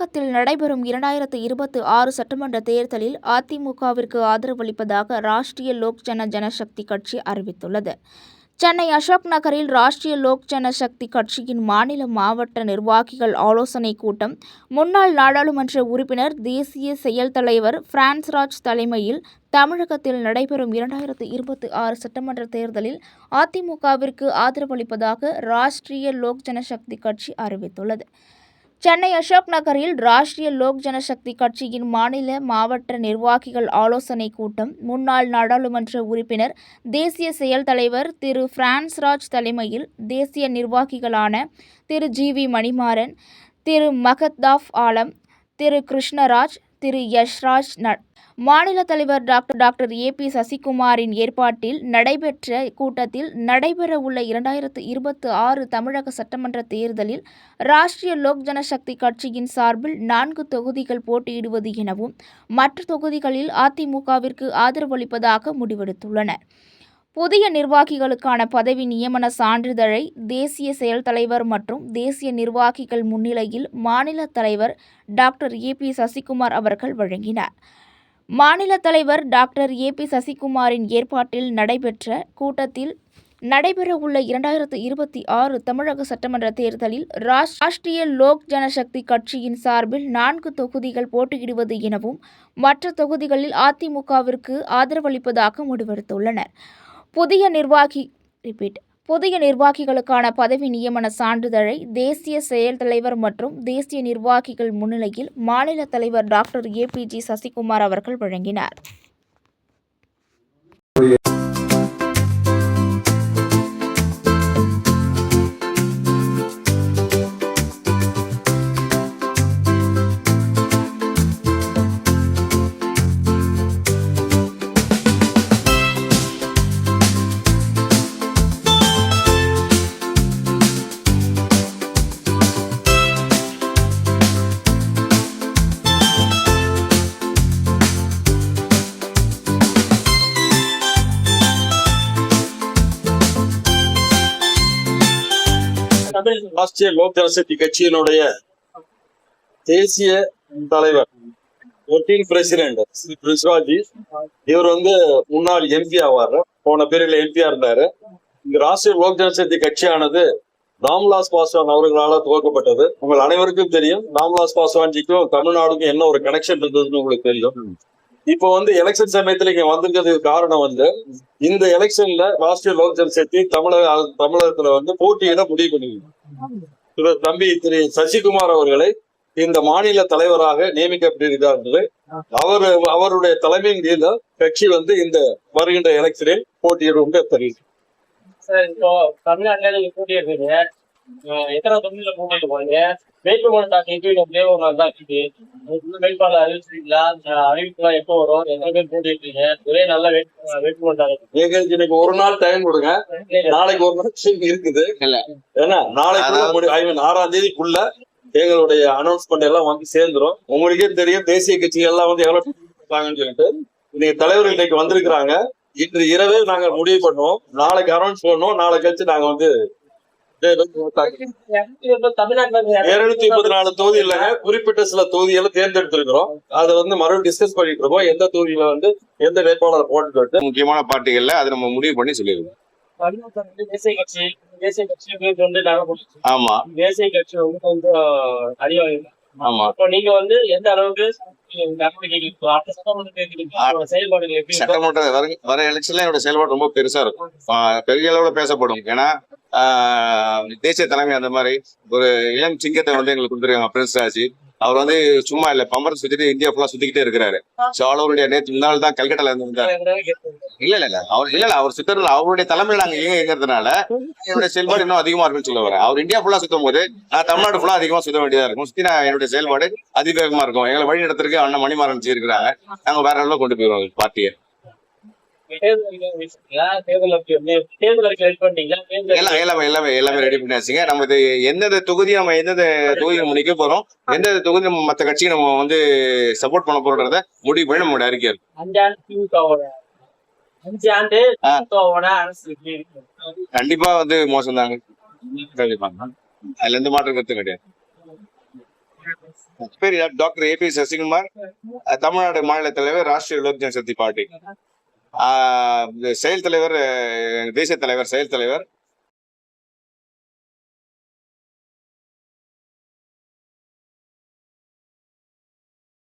தமிழகத்தில் நடைபெறும் 2026 சட்டமன்ற தேர்தலில் அதிமுகவிற்கு ஆதரவளிப்பதாக ராஷ்டிரிய லோக் ஜனசக்தி கட்சி அறிவித்துள்ளது. சென்னை அசோக் நகரில் ராஷ்டிரிய லோக் ஜனசக்தி கட்சியின் மாநில மாவட்ட நிர்வாகிகள் ஆலோசனைக் கூட்டம் முன்னாள் நாடாளுமன்ற உறுப்பினர் தேசிய செயல் தலைவர் பிரான்ஸ்ராஜ் தலைமையில் தமிழகத்தில் நடைபெறும் 2026 சட்டமன்ற தேர்தலில் அதிமுகவிற்கு ஆதரவளிப்பதாக ராஷ்டிரிய லோக் ஜனசக்தி கட்சி அறிவித்துள்ளது. சென்னை அசோக் நகரில் ராஷ்டிரிய லோக் ஜனசக்தி கட்சியின் மாநில மாவட்ட நிர்வாகிகள் ஆலோசனைக் கூட்டம் முன்னாள் நாடாளுமன்ற உறுப்பினர் தேசிய செயல் தலைவர் திரு பிரான்ஸ்ராஜ் தலைமையில் தேசிய நிர்வாகிகளான திரு ஜி.வி. மணிமாறன், திரு மகத்தாப் ஆலம், திரு கிருஷ்ணராஜ், திரு யஷ்ராஜ், மாநில தலைவர் டாக்டர் ஏ.பி. சசிகுமாரின் ஏற்பாட்டில் நடைபெற்ற கூட்டத்தில் நடைபெறவுள்ள 2026 தமிழக சட்டமன்ற தேர்தலில் ராஷ்டிரிய லோக் ஜனசக்தி கட்சியின் சார்பில் 4 தொகுதிகள் போட்டியிடுவது எனவும் மற்ற தொகுதிகளில் அதிமுகவிற்கு ஆதரவளிப்பதாக முடிவெடுத்துள்ளனர். புதிய நிர்வாகிகளுக்கான பதவி நியமன சான்றிதழை தேசிய செயல் தலைவர் மற்றும் தேசிய நிர்வாகிகள் முன்னிலையில் மாநில தலைவர் டாக்டர் ஏ.பி. சசிகுமார் அவர்கள் வழங்கினார். மாநில தலைவர் டாக்டர் ஏ.பி. சசிகுமாரின் ஏற்பாட்டில் நடைபெற்ற கூட்டத்தில் நடைபெறவுள்ள 2026 தமிழக சட்டமன்ற தேர்தலில் ராஷ்டிரிய லோக் ஜனசக்தி கட்சியின் சார்பில் 4 தொகுதிகள் போட்டியிடுவது எனவும் மற்ற தொகுதிகளில் அதிமுகவிற்கு ஆதரவளிப்பதாக முடிவெடுத்துள்ளனர். புதிய நிர்வாகிகளுக்கான பதவி நியமன சான்றிதழை தேசிய செயல் தலைவர் மற்றும் தேசிய நிர்வாகிகள் முன்னிலையில் மாநில தலைவர் டாக்டர் ஏ.பி. சசிகுமார் அவர்கள் வழங்கினார். ராஷ்டிரிய லோக் ஜனசக்தி கட்சியினுடைய தேசிய தலைவர் ஒர்க்கிங் பிரசிடென்ட் பிரின்ஸ்ராஜ் இவர் முன்னாள் எம்பி ஆவார். போன பீரியட்ல எம்பியா இருந்தாரு. இங்க ராஷ்டிரிய லோக் ஜனசக்தி கட்சியானது ராம்விலாஸ் பாஸ்வான் அவர்களால் துவக்கப்பட்டது. உங்கள் அனைவருக்கும் தெரியும் ராம்விலாஸ் பாஸ்வான்ஜிக்கும் தமிழ்நாடுக்கும் என்ன ஒரு கனெக்ஷன் இருந்ததுன்னு உங்களுக்கு தெரியும். இப்போ எலெக்ஷன் சமயத்துல இங்க வந்திருக்கிறதுக்கு காரணம் இந்த எலெக்ஷன்ல ராஷ்டிரிய லோக் ஜனசக்தி தமிழகத்துல போட்டியிட முடிவு பண்ணிருக்காங்க. தம்பி திரு சசிகுமார் அவர்களை இந்த மாநில தலைவராக நியமிக்கப்பட்டிருக்கிறார்கள். அவருடைய தலைமையின் கீழ கட்சி இந்த வருகின்ற எலெக்ஷனில் போட்டியிடும் தெரியுது. சார், இப்போ தமிழ்நாட்டுல நீங்க போட்டியிடுறீங்க, எத்தனை தொகுதியில போட்டிட்டு போறீங்க? வேட்புமனு தாக்கல் ஒரு நாள் தான் இருக்குது. வேட்பாளர் அறிவிச்சிருக்கீங்களா? அறிவிப்புலாம் எப்போ வரும்? எத்தனை பேர் போட்டிருக்கீங்க? ஒரே நல்ல வேட்புமனு தாக்கல் இன்னைக்கு ஒரு நாள் டைம் கொடுங்க. நாளைக்கு ஒரு நாள் இருக்குது. ஏன்னா நாளைக்கு 6ஆம் தேதிக்குள்ள எங்களுடைய அனௌன்ஸ்மெண்ட் எல்லாம் சேர்ந்துரும். உங்களுக்கே தெரியும் தேசிய கட்சிகள் எல்லாம் எவ்வளவு சொல்லிட்டு இன்னைக்கு தலைவர்கள் இன்னைக்கு வந்திருக்கிறாங்க. இன்று இரவே நாங்க முடிவு பண்ணுவோம். நாளைக்கு அனௌன்ஸ் பண்ணுவோம். நாளை கழிச்சு நாங்க 234 தொகுதி இல்லைங்க, குறிப்பிட்ட சில தொகுதிகளை தேர்ந்தெடுத்திருக்கிறோம். அதை மறுபடியும் டிஸ்கஸ் பண்ணிட்டு இருக்கோம். எந்த தொகுதியில எந்த வேட்பாளர் போட்டு முக்கியமான பார்ட்டிகள்ல அதை நம்ம முடிவு பண்ணி சொல்லிடுவோம். தேசிய கட்சி ஆமா, தேசிய கட்சி அதிகம். ஆமா, இப்போ நீங்க எந்த அளவுக்கு சட்டமன்ற வர எலெக்ஷன்ல என்னோட செயல்பாடு ரொம்ப பெருசா இருக்கும். பெரிய அளவுல பேசப்படும். ஏன்னா தேசிய தலைமை அந்த மாதிரி ஒரு இளம் சிங்கத்தை எங்களுக்கு கொடுத்துருக்காங்க. பிரின்ஸ்ராஜ் அவர் சும்மா இல்ல பம்பரம் சுத்திட்டு இந்தியா ஃபுல்லா சுத்திக்கிட்டே இருக்கிறாரு. அவருடைய நேற்று முன்னாள் தான் கல்கட்டால இருந்தாரு. அவர் சுத்தறதுல அவருடைய தலைமையில நாங்க இயங்கிறதுனால என்னுடைய செயல்பாடு இன்னும் அதிகமா இருக்குன்னு சொல்ல வரேன். அவர் இந்தியா ஃபுல்லா சுத்தும் போது நான் தமிழ்நாடு ஃபுல்லா அதிகமா சுத்த வேண்டியதா இருக்கும். சுத்தி நான் என்னுடைய செயல்பாடு அதிவேகமா இருக்கும். எங்களை வழி நடத்துறதுக்கு அண்ணன் மணிமாறன் இருக்கிறாங்க. நாங்க வேற அளவுல கொண்டு போயிருவோம் பார்ட்டியை. எல்லாமே ரெடி பண்ணியாச்சுங்க. நம்ம எந்தெந்த தொகுதி எந்தெந்த தொகுதி நிக்க போறோம், எந்தெந்த தொகுதி மற்ற கட்சிக்கு நம்ம சப்போர்ட் பண்ண போறோன்றத முடிவு பண்ணி நம்மளோட அறிக்கை கண்டிப்பா மோசம் தாங்க. கண்டிப்பா அதுல எந்த மாற்றம் கருத்து கிடையாது. பேர் டாக்டர் ஏபி சசிகுமார், தமிழ்நாடு மாநில தலைவர், ராஷ்டிரிய லோக் ஜனசக்தி பார்ட்டி. செயல் தலைவர், தேசிய தலைவர், செயல் தலைவர்.